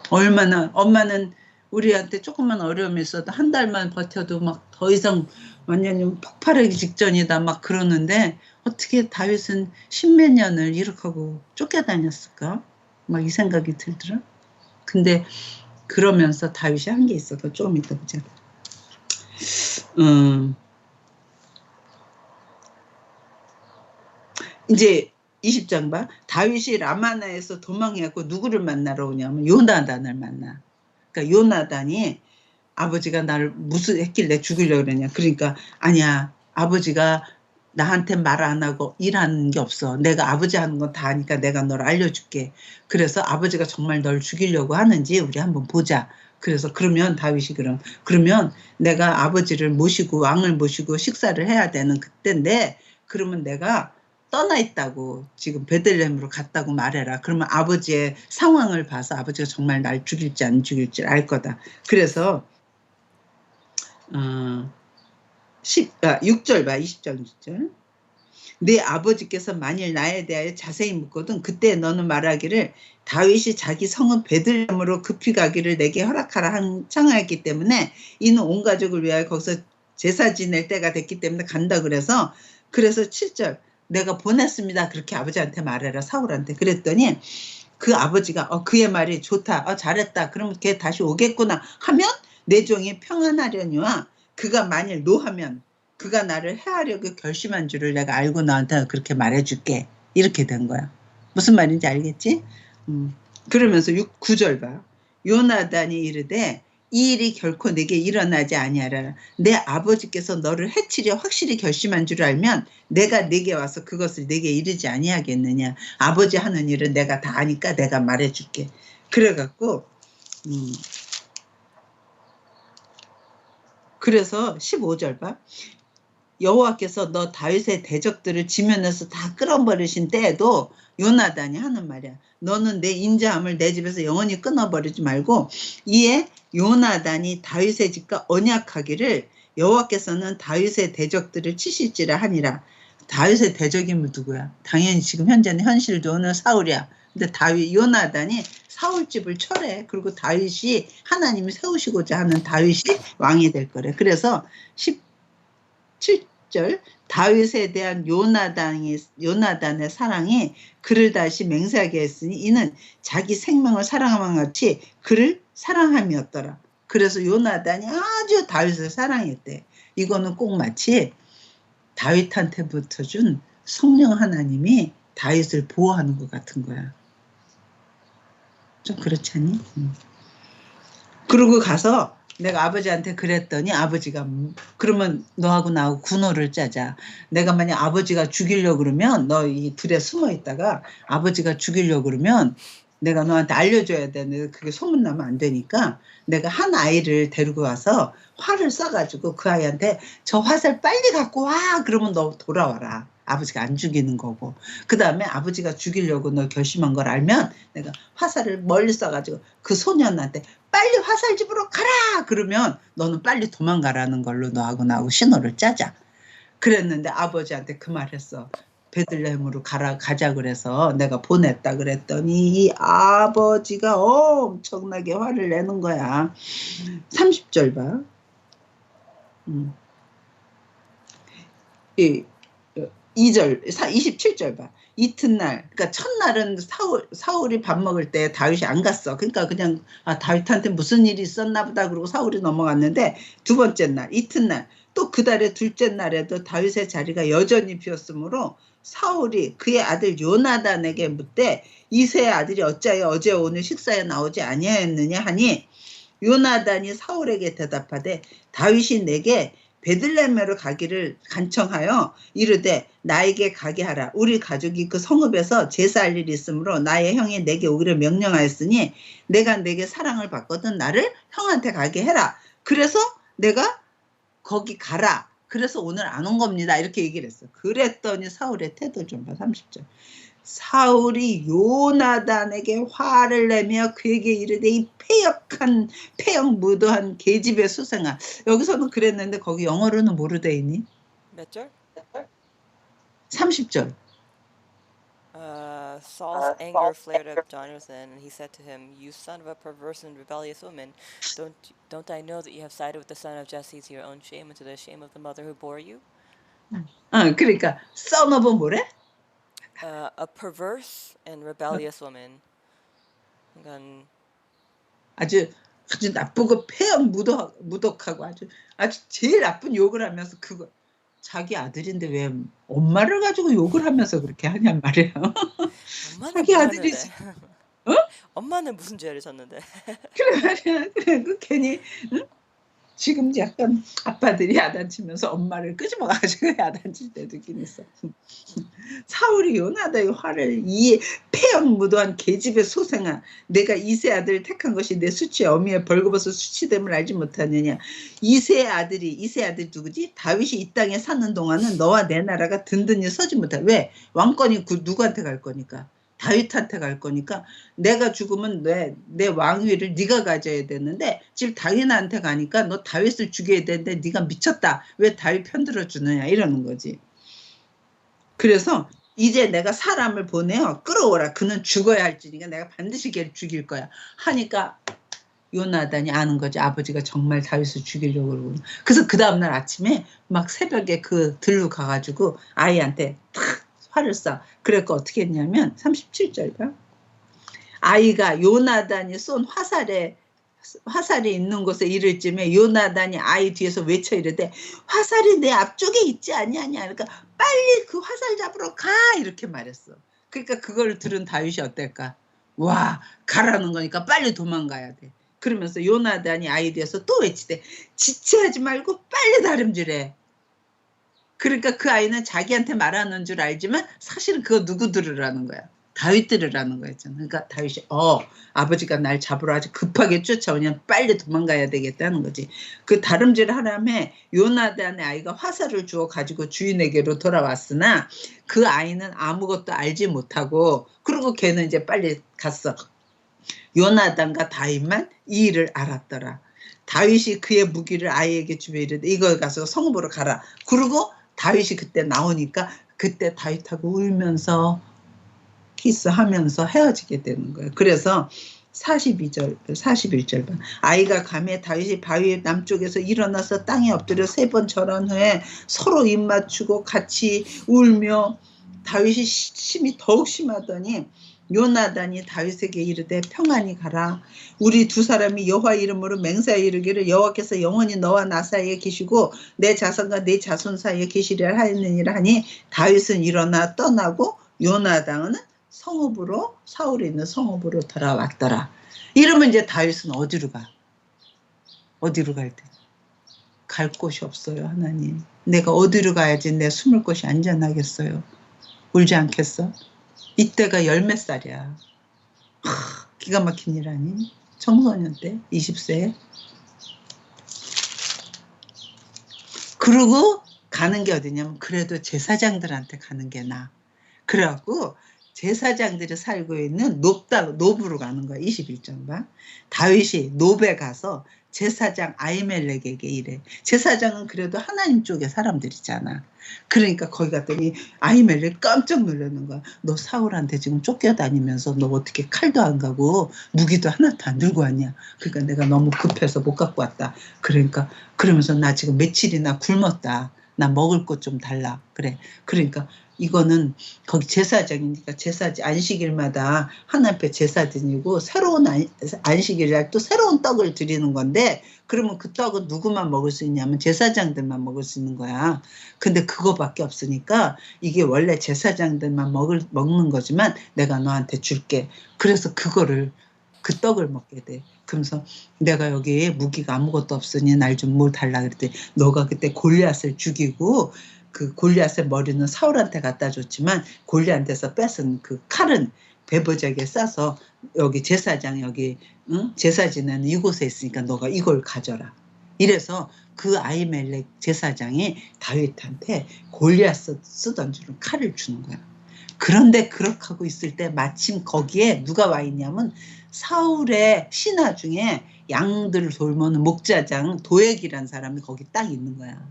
얼마나 엄마는 우리한테 조금만 어려움이 있어도 한 달만 버텨도 막 더 이상 완전히 폭발하기 직전이다 막 그러는데 어떻게 다윗은 십몇 년을 이렇게 하고 쫓겨다녔을까? 막 이 생각이 들더라. 근데 그러면서 다윗이 한 게 있어. 더 조금 이따 보자. 이제 20장 봐. 다윗이 라마나에서 도망해갖고 누구를 만나러 오냐면 요나단을 만나. 그러니까 요나단이 아버지가 나를 무슨 했길래 죽이려고 그러냐. 그러니까 아니야. 아버지가 나한테 말 안 하고 일하는 게 없어. 내가 아버지 하는 건 다 하니까 내가 널 알려줄게. 그래서 아버지가 정말 널 죽이려고 하는지 우리 한번 보자. 그래서 그러면 다윗이 그러면 내가 아버지를 모시고 왕을 모시고 식사를 해야 되는 그때인데 그러면 내가 떠나 있다고 지금 베들레헴으로 갔다고 말해라. 그러면 아버지의 상황을 봐서 아버지가 정말 날 죽일지 안 죽일지 알 거다. 그래서 6절 봐. 20절 6절. 내 아버지께서 만일 나에 대하여 자세히 묻거든 그때 너는 말하기를 다윗이 자기 성은 베들레헴으로 급히 가기를 내게 허락하라 청하였기 때문에 이는 온 가족을 위하여 거기서 제사 지낼 때가 됐기 때문에 간다 그래서 7절 내가 보냈습니다. 그렇게 아버지한테 말해라. 사울한테. 그랬더니 그 아버지가 그의 말이 좋다. 잘했다. 그러면 걔 다시 오겠구나 하면 내 종이 평안하려니와 그가 만일 노하면 그가 나를 해하려고 결심한 줄을 내가 알고 너한테 그렇게 말해줄게. 이렇게 된 거야. 무슨 말인지 알겠지? 그러면서 9절 봐. 요나단이 이르되 이 일이 결코 내게 일어나지 아니하라. 내 아버지께서 너를 해치려 확실히 결심한 줄 알면 내가 내게 와서 그것을 내게 이르지 아니하겠느냐. 아버지 하는 일은 내가 다 아니까 내가 말해줄게. 그래갖고 그래서 15절 봐. 여호와께서 너 다윗의 대적들을 지면에서 다 끌어버리신 때에도 요나단이 하는 말이야. 너는 내 인자함을 내 집에서 영원히 끊어버리지 말고 이에 요나단이 다윗의 집과 언약하기를 여호와께서는 다윗의 대적들을 치실지라 하니라. 다윗의 대적이 누구야? 당연히 지금 현재는 현실도 오는 사울이야. 근데 요나단이 사울 집을 철해. 그리고 다윗이 하나님이 세우시고자 하는 다윗이 왕이 될 거래. 그래서 7절 다윗에 대한 요나단의 사랑이 그를 다시 맹세하게 했으니 이는 자기 생명을 사랑함과 같이 그를 사랑함이었더라. 그래서 요나단이 아주 다윗을 사랑했대. 이거는 꼭 마치 다윗한테부터 준 성령 하나님이 다윗을 보호하는 것 같은 거야. 좀 그렇지 않니? 그러고 가서 내가 아버지한테 그랬더니 아버지가 그러면 너하고 나하고 군호를 짜자. 내가 만약 아버지가 죽이려고 그러면 너 이 들에 숨어 있다가 아버지가 죽이려고 그러면 내가 너한테 알려줘야 되는데 그게 소문나면 안 되니까 내가 한 아이를 데리고 와서 활을 쏴가지고 그 아이한테 저 화살 빨리 갖고 와. 그러면 너 돌아와라. 아버지가 안 죽이는 거고. 그 다음에 아버지가 죽이려고 너 결심한 걸 알면 내가 화살을 멀리 쏴가지고 그 소년한테 빨리 화살 집으로 가라. 그러면 너는 빨리 도망가라는 걸로 너하고 나하고 신호를 짜자. 그랬는데 아버지한테 그 말 했어. 베들레헴으로 가자 그래서 내가 보냈다 그랬더니 이 아버지가 엄청나게 화를 내는 거야. 30절 봐. 2절, 27절 봐. 이튿날, 그러니까 첫날은 사울이 밥 먹을 때 다윗이 안 갔어. 그러니까 그냥 다윗한테 무슨 일이 있었나 보다 그러고 사울이 넘어갔는데 두 번째 날, 이튿날, 또 그 달의 둘째 날에도 다윗의 자리가 여전히 비었으므로 사울이 그의 아들 요나단에게 묻되 이새의 아들이 어찌하여 어제 오늘 식사에 나오지 아니하였느냐 하니 요나단이 사울에게 대답하되 다윗이 내게 베들레헴으로 가기를 간청하여 이르되 나에게 가게 하라. 우리 가족이 그 성읍에서 제사할 일이 있으므로 나의 형이 내게 오기를 명령하였으니 내가 내게 사랑을 받거든 나를 형한테 가게 해라. 그래서 내가 거기 가라. 그래서 오늘 안 온 겁니다. 이렇게 얘기를 했어. 그랬더니 사울의 태도 좀 봐. 30절. 사울이 요나단에게 화를 내며 그에게 이르되 이 폐역 무도한 계집의 수생아. 여기서는 그랬는데 거기 영어로는 뭐로 돼 있니? 몇 절? 30절. Saul's anger flared up Jonathan, and he said to him, "You son of a perverse and rebellious woman, don't I know that you have sided with the son of Jesse to your own shame and to the shame of the mother who bore you?" 그러니까 son of 뭐래? A perverse and rebellious woman. 그러니까 아주 나쁘고 폐역 무덕하고 아주 제일 나쁜 욕을 하면서 그거 자기 아들인데 왜 엄마를 가지고 욕을 하면서 그렇게 하냔 말이에요. 자기 아들이 어? 엄마는 무슨 죄를 졌는데? 그래 말이야. 그래 그 괜히 응? 지금 약간 아빠들이 야단치면서 엄마를 끄집어가지고 야단칠 때도 있긴 있어. 사울이 요나단의 화를 이 폐역무도한 계집의 소생아 내가 이세 아들을 택한 것이 내 수치의 어미의 벌거벗은 수치됨을 알지 못하느냐. 이세 아들 누구지? 다윗이 이 땅에 사는 동안은 너와 내 나라가 든든히 서지 못해. 왜? 왕권이 누구한테 갈 거니까. 다윗한테 갈 거니까 내가 죽으면 내 왕위를 네가 가져야 되는데 지금 다윗한테 가니까 너 다윗을 죽여야 되는데 네가 미쳤다. 왜 다윗 편들어 주느냐 이러는 거지. 그래서 이제 내가 사람을 보내어 끌어오라. 그는 죽어야 할지니까 내가 반드시 걔를 죽일 거야. 하니까 요나단이 아는 거지. 아버지가 정말 다윗을 죽이려고 그러고. 그래서 그 다음날 아침에 막 새벽에 그 들로 가가지고 아이한테 탁 화를 쏴. 그래서 어떻게 했냐면 37절 봐. 아이가 요나단이 쏜 화살에 화살이 있는 곳에 이를 쯤에 요나단이 아이 뒤에서 외쳐 이르되 화살이 내 앞쪽에 있지 아니하냐. 그러니까 빨리 그 화살 잡으러 가 이렇게 말했어. 그러니까 그걸 들은 다윗이 어떨까? 와, 가라는 거니까 빨리 도망가야 돼. 그러면서 요나단이 아이 뒤에서 또 외치되 지체하지 말고 빨리 다름질해. 그러니까 그 아이는 자기한테 말하는 줄 알지만 사실은 그거 누구 들으라는 거야. 다윗 들으라는 거였잖아. 그러니까 다윗이 아버지가 날 잡으러 아주 급하게 쫓아오냐 빨리 도망가야 되겠다는 거지. 그 다름질 하람에 요나단의 아이가 화살을 주어 가지고 주인에게로 돌아왔으나 그 아이는 아무것도 알지 못하고 그리고 걔는 이제 빨리 갔어. 요나단과 다윗만 이 일을 알았더라. 다윗이 그의 무기를 아이에게 주며 이르되 이걸 가서 성읍으로 가라. 그리고 다윗이 그때 나오니까 그때 다윗하고 울면서 키스하면서 헤어지게 되는 거예요. 그래서 41절 봐. 아이가 가매 다윗이 바위 남쪽에서 일어나서 땅에 엎드려 3번 절한 후에 서로 입 맞추고 같이 울며 다윗이 심이 더욱 심하더니 요나단이 다윗에게 이르되 평안히 가라. 우리 두 사람이 여호와 이름으로 맹세하여 이르기를 여호와께서 영원히 너와 나 사이에 계시고 내 자손과 내 자손 사이에 계시리라 하였느니라 하니 다윗은 일어나 떠나고 요나단은 성읍으로 사울이 있는 성읍으로 돌아왔더라. 이러면 이제 다윗은 어디로 가? 어디로 갈 때? 갈 곳이 없어요. 하나님. 내가 어디로 가야지 내 숨을 곳이 안전하겠어요. 울지 않겠어? 이때가 10몇 살이야. 기가 막힌 일 아니? 청소년 때 20세. 그러고 가는 게 어디냐면 그래도 제사장들한테 가는 게 나아. 그래갖고 제사장들이 살고 있는 노브로 가는 거야. 21장 봐. 다윗이 노베 가서 제사장 아히멜렉에게 이래. 제사장은 그래도 하나님 쪽의 사람들이잖아. 그러니까 거기 갔더니 아히멜렉 깜짝 놀라는 거야. 너 사울한테 지금 쫓겨다니면서 너 어떻게 칼도 안 가고 무기도 하나도 안 들고 왔냐. 그러니까 내가 너무 급해서 못 갖고 왔다. 그러니까 그러면서 나 지금 며칠이나 굶었다. 나 먹을 것 좀 달라. 그래. 그러니까 이거는 거기 제사장이니까 안식일마다 하나님 앞에 제사 드리고 새로운 안식일날 또 새로운 떡을 드리는 건데 그러면 그 떡은 누구만 먹을 수 있냐면 제사장들만 먹을 수 있는 거야. 근데 그거밖에 없으니까 이게 원래 제사장들만 먹는 거지만 내가 너한테 줄게. 그래서 그 떡을 먹게 돼. 그러면서 내가 여기 무기가 아무것도 없으니 날 좀 뭘 달라 그랬더니 너가 그때 골리앗을 죽이고 그 골리앗의 머리는 사울한테 갖다 줬지만 골리앗에서 뺏은 그 칼은 배보자기에 싸서 여기 제사장 여기 제사 지내는 이곳에 있으니까 너가 이걸 가져라. 이래서 그 아히멜렉 제사장이 다윗한테 골리앗 쓰던 줄은 칼을 주는 거야. 그런데 그렇게 하고 있을 때 마침 거기에 누가 와 있냐면 사울의 신하 중에 양들을 돌보는 목자장 도액이라는 사람이 거기 딱 있는 거야.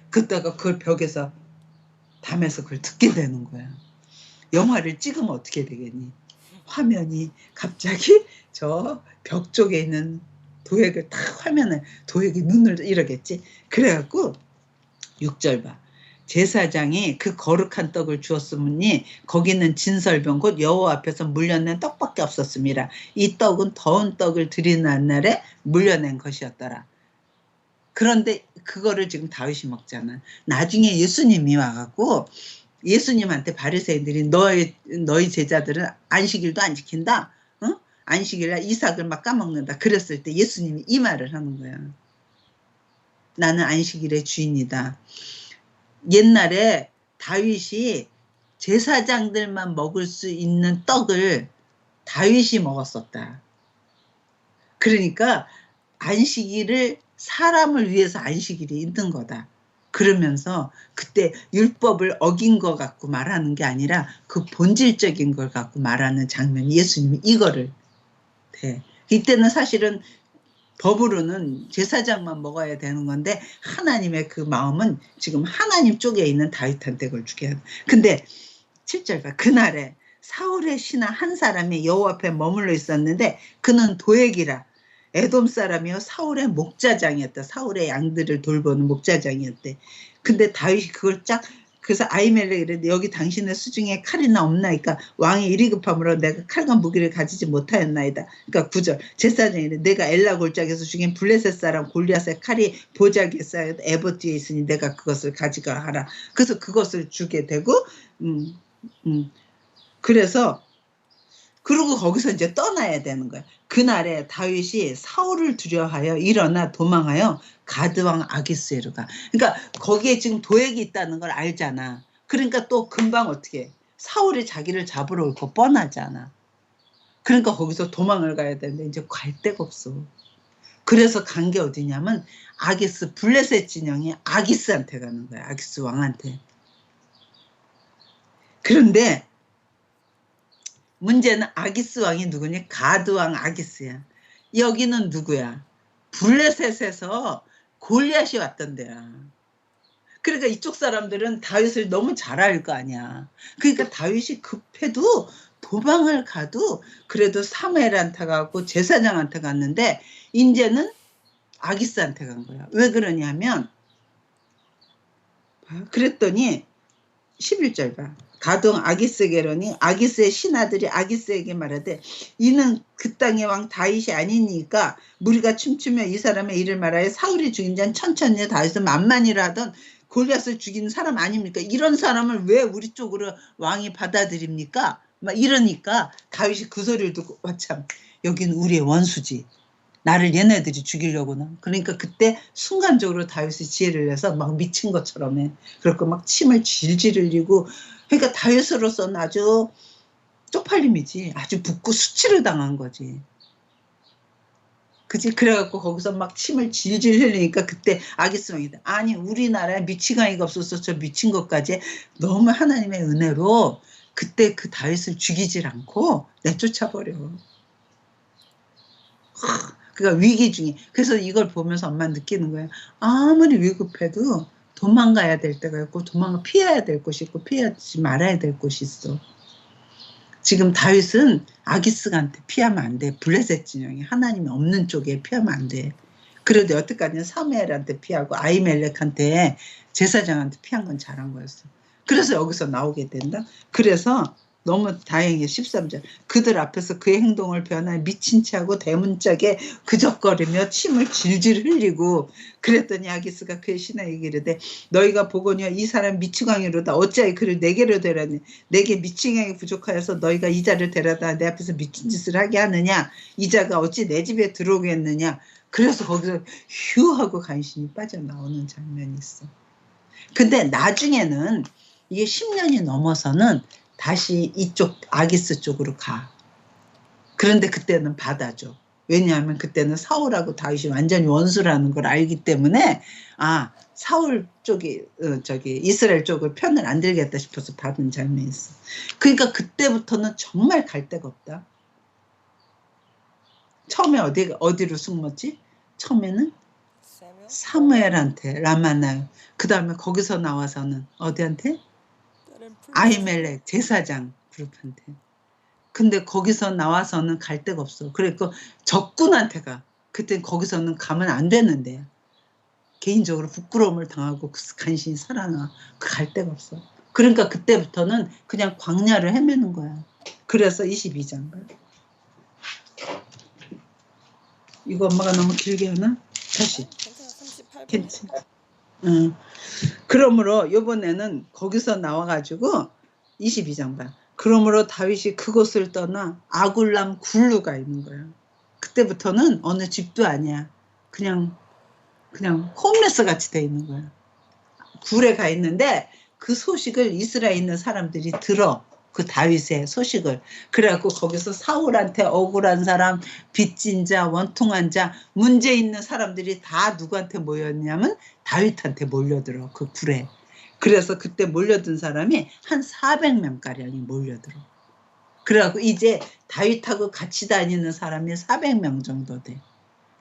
그때가 그걸 벽에서 담에서 그걸 듣게 되는 거야. 영화를 찍으면 어떻게 되겠니? 화면이 갑자기 저 벽 쪽에 있는 도액을 딱 화면에 도액이 눈을 이러겠지. 그래갖고 6절 봐. 제사장이 그 거룩한 떡을 주었으니 거기는 진설병 곧 여호와 앞에서 물려낸 떡밖에 없었습니다. 이 떡은 더운 떡을 드리는 날에 물려낸 것이었더라. 그런데 그거를 지금 다윗이 먹잖아. 나중에 예수님이 와갖고 예수님한테 바리새인들이 너희 제자들은 안식일도 안 지킨다. 어? 안식일날 이삭을 막 까먹는다. 그랬을 때 예수님이 이 말을 하는 거야. 나는 안식일의 주인이다. 옛날에 다윗이 제사장들만 먹을 수 있는 떡을 다윗이 먹었었다. 그러니까 안식일을 사람을 위해서 안식일이 있는 거다. 그러면서 그때 율법을 어긴 것 갖고 말하는 게 아니라 그 본질적인 걸 갖고 말하는 장면이 예수님이 이거를 돼. 이때는 사실은 법으로는 제사장만 먹어야 되는 건데 하나님의 그 마음은 지금 하나님 쪽에 있는 다윗한테 그걸 주게 하는. 근데 7절 봐. 그날에 사울의 신하 한 사람이 여호와 앞에 머물러 있었는데 그는 도액이라 에돔 사람이요 사울의 목자장이었다. 사울의 양들을 돌보는 목자장이었대. 근데 다윗이 그걸 쫙 그래서 아히멜렉이 이랬는데 여기 당신의 수중에 칼이나 없나이까 왕이 이리 급함으로 내가 칼과 무기를 가지지 못하였나이다. 그러니까 9절 제사장이 내가 엘라 골짜기에서 죽인 블레셋 사람 골리앗의 칼이 보자기에 쌓여 에봇 뒤에 있으니 내가 그것을 가져가 하라. 그래서 그것을 주게 되고 그래서 그리고 거기서 이제 떠나야 되는 거야. 그날에 다윗이 사울을 두려워하여 일어나 도망하여 가드왕 아기스에로 가. 그러니까 거기에 지금 도액이 있다는 걸 알잖아. 그러니까 또 금방 어떻게 해? 사울이 자기를 잡으러 올 거 뻔하잖아. 그러니까 거기서 도망을 가야 되는데 이제 갈 데가 없어. 그래서 간 게 어디냐면 아기스 블레셋 진영이 아기스한테 가는 거야. 아기스 왕한테. 그런데 문제는 아기스 왕이 누구니? 가드 왕 아기스야. 여기는 누구야? 블레셋에서 골리앗이 왔던 데야. 그러니까 이쪽 사람들은 다윗을 너무 잘 알 거 아니야. 그러니까 다윗이 급해도 도망을 가도 그래도 사무엘한테 가고 제사장한테 갔는데 이제는 아기스한테 간 거야. 왜 그러냐면 그랬더니 11절 봐. 가동 아기스게로니 아기스의 신하들이 아기스에게 말하되 이는 그 땅의 왕 다윗이 아니니까 무리가 춤추며 이 사람의 일을 말하여 사울이 죽인 자는 천천히 다윗을 만만이라 하던 골리앗을 죽인 사람 아닙니까? 이런 사람을 왜 우리 쪽으로 왕이 받아들입니까? 막 이러니까 다윗이 그 소리를 듣고 참 여긴 우리의 원수지. 나를 얘네들이 죽이려고는. 그러니까 그때 순간적으로 다윗이 지혜를 내서 막 미친 것처럼 해. 그렇고 막 침을 질질 흘리고 그러니까 다윗으로서는 아주 쪽팔림이지. 아주 붓고 수치를 당한 거지. 그치? 그래갖고 거기서 막 침을 질질 흘리니까 그때 아기스왕이다. 아니 우리나라에 미치광이가 없어서 저 미친 것까지 너무 하나님의 은혜로 그때 그 다윗을 죽이질 않고 내쫓아버려. 그러니까 위기 중에. 그래서 이걸 보면서 엄마 느끼는 거예요. 아무리 위급해도 도망가야 될 때가 있고 피해야 될 곳이 있고 피하지 말아야 될 곳이 있어. 지금 다윗은 아기스한테 피하면 안 돼. 블레셋 진영이 하나님이 없는 쪽에 피하면 안 돼. 그래도 여태까지는 사무엘한테 피하고 아히멜렉한테 제사장한테 피한 건 잘한 거였어. 그래서 여기서 나오게 된다. 그래서 너무 다행히 13절 그들 앞에서 그의 행동을 변하여 미친 체하고 대문짝에 그적거리며 침을 질질 흘리고 그랬더니 아기스가 그의 신하에게 이르되 너희가 보거니와 이 사람 미치광이로다 어찌하여 그를 내게로 데려다니 내게 미치광이 부족하여서 너희가 이 자를 데려다 내 앞에서 미친 짓을 하게 하느냐 이 자가 어찌 내 집에 들어오겠느냐. 그래서 거기서 휴 하고 간신히 빠져나오는 장면이 있어. 근데 나중에는 이게 10년이 넘어서는 다시 이쪽 아기스 쪽으로 가. 그런데 그때는 받아줘. 왜냐하면 그때는 사울하고 다윗이 완전히 원수라는 걸 알기 때문에 사울 쪽이 이스라엘 쪽을 편을 안 들겠다 싶어서 받은 장면이 있어. 그러니까 그때부터는 정말 갈 데가 없다. 처음에 어디로 숨었지? 처음에는 사무엘한테 라마나요. 그 다음에 거기서 나와서는 어디한테? 아히멜렉 제사장 그룹한테. 근데 거기서 나와서는 갈 데가 없어. 그러니까 적군한테 가. 그때 거기서는 가면 안 되는데 개인적으로 부끄러움을 당하고 간신히 살아나. 갈 데가 없어. 그러니까 그때부터는 그냥 광야를 헤매는 거야. 그래서 22장 이거 엄마가 너무 길게 하나? 다시. 괜찮아. 그러므로 이번에는 거기서 나와가지고 22장 봐. 그러므로 다윗이 그곳을 떠나 아굴람 굴루가 있는 거야. 그때부터는 어느 집도 아니야. 그냥 홈레스 같이 돼 있는 거야. 굴에 가 있는데 그 소식을 이스라엘에 있는 사람들이 들어. 그 다윗의 소식을. 그래갖고 거기서 사울한테 억울한 사람, 빚진 자, 원통한 자, 문제 있는 사람들이 다 누구한테 모였냐면 다윗한테 몰려들어. 그 굴에. 그래서 그때 몰려든 사람이 한 400명가량이 몰려들어. 그래갖고 이제 다윗하고 같이 다니는 사람이 400명 정도 돼.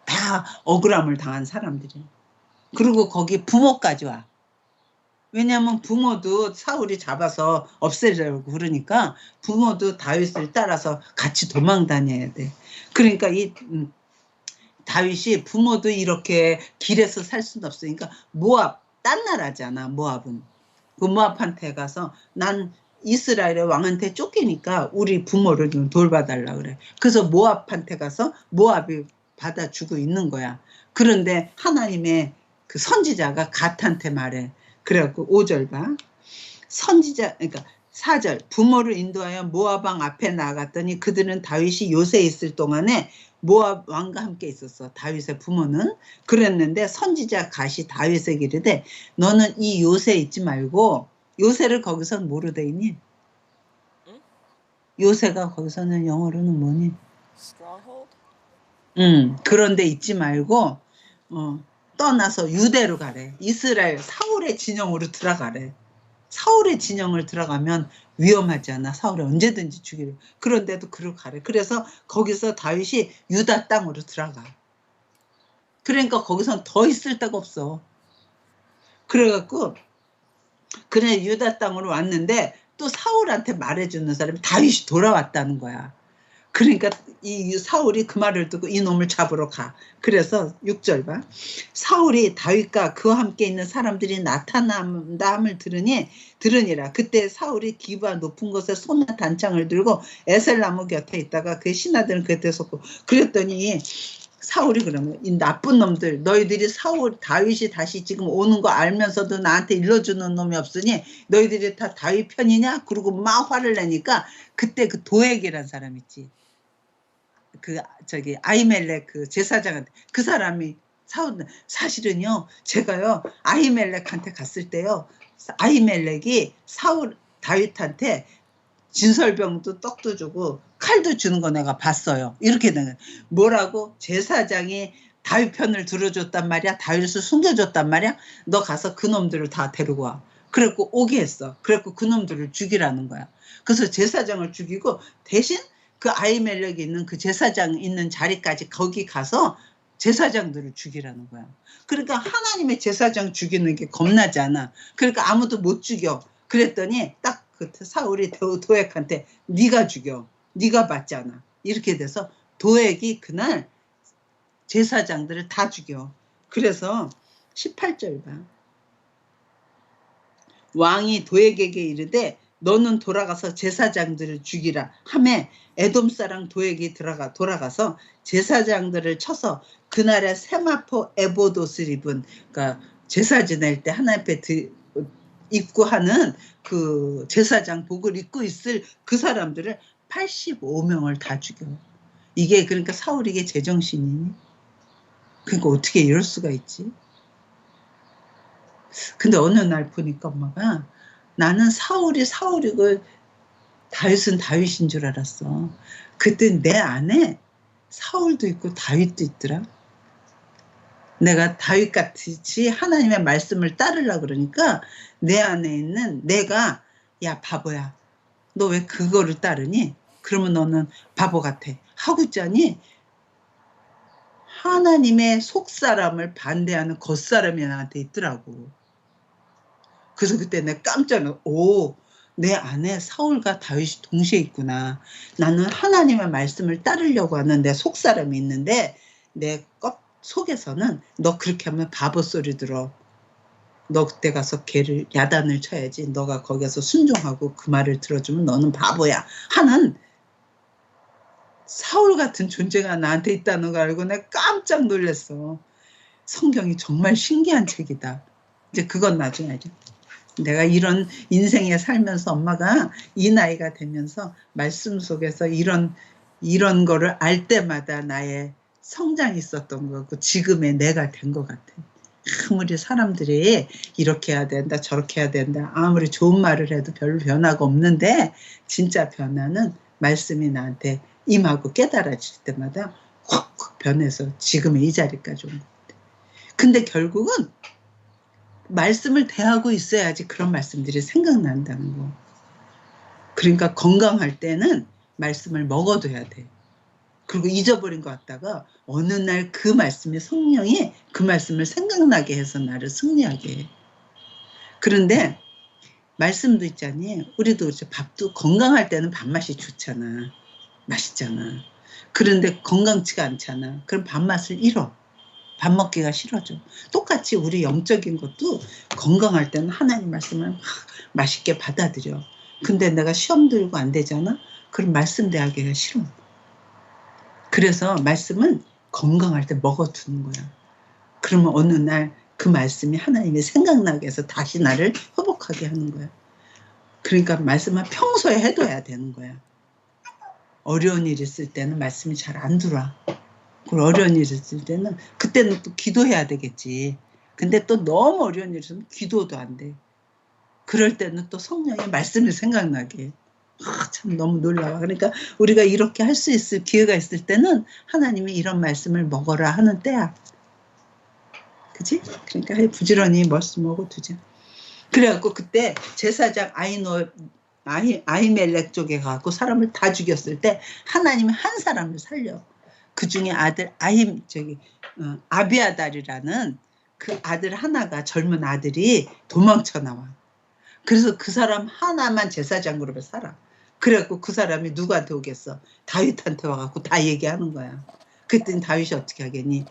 다 억울함을 당한 사람들이. 그리고 거기 부모까지 와. 왜냐하면 부모도 사울이 잡아서 없애려고 그러니까 부모도 다윗을 따라서 같이 도망 다녀야 돼. 그러니까 이 다윗이 부모도 이렇게 길에서 살 수는 없으니까 모압 딴 나라잖아. 모압은 그 모압한테 가서 난 이스라엘의 왕한테 쫓기니까 우리 부모를 좀 돌봐달라 그래. 그래서 모압한테 가서 모압이 받아주고 있는 거야. 그런데 하나님의 그 선지자가 갓한테 말해. 그래갖고 5절 봐. 선지자, 그러니까 4절, 부모를 인도하여 모압 왕 앞에 나아갔더니 그들은 다윗이 요새에 있을 동안에 모압 왕과 함께 있었어. 다윗의 부모는. 그랬는데 선지자 갓이 다윗에게 이르되 너는 이 요새에 있지 말고, 요새를 거기서는 뭐로 돼 있니? 응? 요새가 거기서는 영어로는 뭐니? Stronghold? 그런데 있지 말고 떠나서 유대로 가래. 이스라엘 사울의 진영으로 들어가래. 사울의 진영을 들어가면 위험하지 않아. 사울이 언제든지 죽이려. 그런데도 그로 가래. 그래서 거기서 다윗이 유다 땅으로 들어가. 그러니까 거기선 더 있을 데가 없어. 그래갖고 그래 유다 땅으로 왔는데 또 사울한테 말해주는 사람이 다윗이 돌아왔다는 거야. 그러니까 이 사울이 그 말을 듣고 이놈을 잡으러 가. 그래서 6절 봐. 사울이 다윗과 그와 함께 있는 사람들이 나타남을 들으니라. 그때 사울이 기브아 높은 곳에 손에 단창을 들고 에셀나무 곁에 있다가 그 신하들은 그때 섰고, 그랬더니 사울이 그러면 이 나쁜 놈들, 너희들이 다윗이 다시 지금 오는 거 알면서도 나한테 일러주는 놈이 없으니 너희들이 다 다윗 편이냐? 그러고 막 화를 내니까 그때 그 도액이란 사람 있지. 아히멜렉 그 제사장한테 그 사람이 사실은요 제가요 아히멜렉한테 갔을 때요 아히멜렉이 다윗한테 진설병도 떡도 주고 칼도 주는 거 내가 봤어요. 이렇게 된 거예요. 뭐라고? 제사장이 다윗 편을 들어줬단 말이야. 다윗을 숨겨줬단 말이야. 너 가서 그 놈들을 다 데리고 와. 그래갖고 오게 했어. 그래갖고 그 놈들을 죽이라는 거야. 그래서 제사장을 죽이고 대신 그 아히멜렉이 있는 그 제사장 있는 자리까지 거기 가서 제사장들을 죽이라는 거야. 그러니까 하나님의 제사장 죽이는 게 겁나지 않아. 그러니까 아무도 못 죽여. 그랬더니 딱 그 사울이 도액한테 네가 죽여. 네가 맞잖아. 이렇게 돼서 도액이 그날 제사장들을 다 죽여. 그래서 18절 봐. 왕이 도액에게 이르되 너는 돌아가서 제사장들을 죽이라 하매 에돔 사람 도액이 돌아가서 제사장들을 쳐서 그날의 세마포 에보옷을 입은, 그러니까 제사 지낼 때 하나님 앞에 입고 하는 그 제사장 복을 입고 있을 그 사람들을 85명을 다 죽여. 이게 그러니까 사울이 이게 제정신이니? 그러니까 어떻게 이럴 수가 있지? 근데 어느 날 보니까 엄마가 나는 사울이고 다윗은 다윗인 줄 알았어. 그때 내 안에 사울도 있고 다윗도 있더라. 내가 다윗같이 하나님의 말씀을 따르려고 그러니까 내 안에 있는 내가 야 바보야. 너 왜 그거를 따르니? 그러면 너는 바보 같아. 하고 있자니 하나님의 속사람을 반대하는 겉사람이 나한테 있더라고. 그래서 그때 내가 깜짝 놀랐어. 내 안에 사울과 다윗이 동시에 있구나. 나는 하나님의 말씀을 따르려고 하는 내 속사람이 있는데 내 속에서는 너 그렇게 하면 바보 소리 들어. 너 그때 가서 걔를 야단을 쳐야지. 너가 거기서 순종하고 그 말을 들어주면 너는 바보야. 하는 사울 같은 존재가 나한테 있다는 거 알고 내가 깜짝 놀랐어. 성경이 정말 신기한 책이다. 이제 그건 나중에 알죠. 내가 이런 인생에 살면서 엄마가 이 나이가 되면서 말씀 속에서 이런 거를 알 때마다 나의 성장이 있었던 거고 지금의 내가 된 것 같아. 아무리 사람들이 이렇게 해야 된다 저렇게 해야 된다 아무리 좋은 말을 해도 별로 변화가 없는데 진짜 변화는 말씀이 나한테 임하고 깨달아질 때마다 확 변해서 지금의 이 자리까지 온 것 같아. 근데 결국은 말씀을 대하고 있어야지 그런 말씀들이 생각난다는 거. 그러니까 건강할 때는 말씀을 먹어둬야 돼. 그리고 잊어버린 것 같다가 어느 날 그 말씀이 성령이 그 말씀을 생각나게 해서 나를 승리하게 해. 그런데 말씀도 있잖니. 우리도 밥도 건강할 때는 밥맛이 좋잖아. 맛있잖아. 그런데 건강치가 않잖아. 그럼 밥맛을 잃어. 밥 먹기가 싫어져. 똑같이 우리 영적인 것도 건강할 때는 하나님 말씀을 막 맛있게 받아들여. 근데 내가 시험 들고 안 되잖아? 그럼 말씀 대하기가 싫어. 그래서 말씀은 건강할 때 먹어두는 거야. 그러면 어느 날 그 말씀이 하나님이 생각나게 해서 다시 나를 회복하게 하는 거야. 그러니까 말씀은 평소에 해둬야 되는 거야. 어려운 일 있을 때는 말씀이 잘 안 들어와. 그리고 어려운 일 있을 때는 그때는 또 기도해야 되겠지. 근데 또 너무 어려운 일 있으면 기도도 안 돼. 그럴 때는 또 성령의 말씀이 생각나게 해. 참 너무 놀라워. 그러니까 우리가 이렇게 할 수 있을 기회가 있을 때는 하나님이 이런 말씀을 먹어라 하는 때야. 그치? 그러니까 부지런히 말씀 먹어두자. 그래갖고 그때 제사장 아히멜렉 쪽에 가고 사람을 다 죽였을 때 하나님이 한 사람을 살려. 그 중에 아들 아비아달이라는 그 아들 하나가 젊은 아들이 도망쳐 나와. 그래서 그 사람 하나만 제사장 그룹에 살아. 그래갖고 그 사람이 누구한테 오겠어? 다윗한테 와갖고 다 얘기하는 거야. 그랬더니 다윗이 어떻게 하겠니?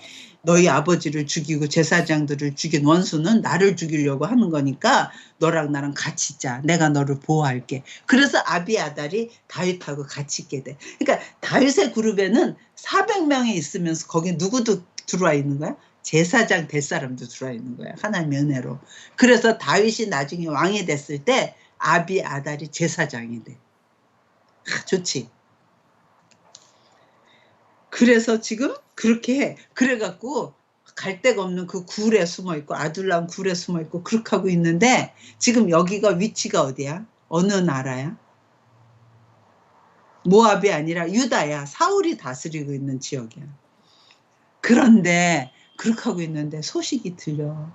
너희 아버지를 죽이고 제사장들을 죽인 원수는 나를 죽이려고 하는 거니까 너랑 나랑 같이 자. 내가 너를 보호할게. 그래서 아비아달이 다윗하고 같이 있게 돼. 그러니까 다윗의 그룹에는 400명이 있으면서 거기 누구도 들어와 있는 거야? 제사장 될 사람도 들어와 있는 거야. 하나님의 은혜로. 그래서 다윗이 나중에 왕이 됐을 때 아비아달이 제사장이 돼. 좋지. 그래서 지금 그렇게 해. 그래갖고 갈 데가 없는 그 굴에 숨어있고 아둘람 굴에 숨어있고 그렇게 하고 있는데 지금 여기가 위치가 어디야? 어느 나라야? 모압이 아니라 유다야. 사울이 다스리고 있는 지역이야. 그런데 그렇게 하고 있는데 소식이 들려.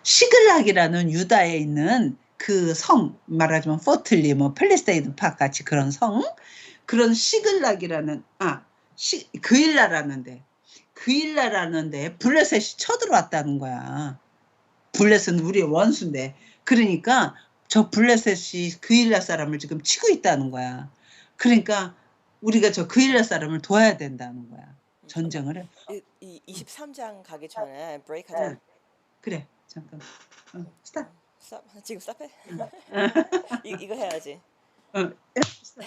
시글락이라는 유다에 있는 그 성, 말하자면 포틀리, 펠리세이드 팍 같이 그런 성, 그런 시글락이라는, 그일라라는 데 블레셋이 쳐들어왔다는 거야. 블레셋은 우리의 원수인데. 그러니까 저 블레셋이 그일라 사람을 지금 치고 있다는 거야. 그러니까 우리가 저 그일라 사람을 도와야 된다는 거야. 전쟁을 해. 23장 가기 전에 브레이크 하자. 그래, 잠깐. 스탑. 스탑. 지금 스탑해? 이거 해야지. 스탑.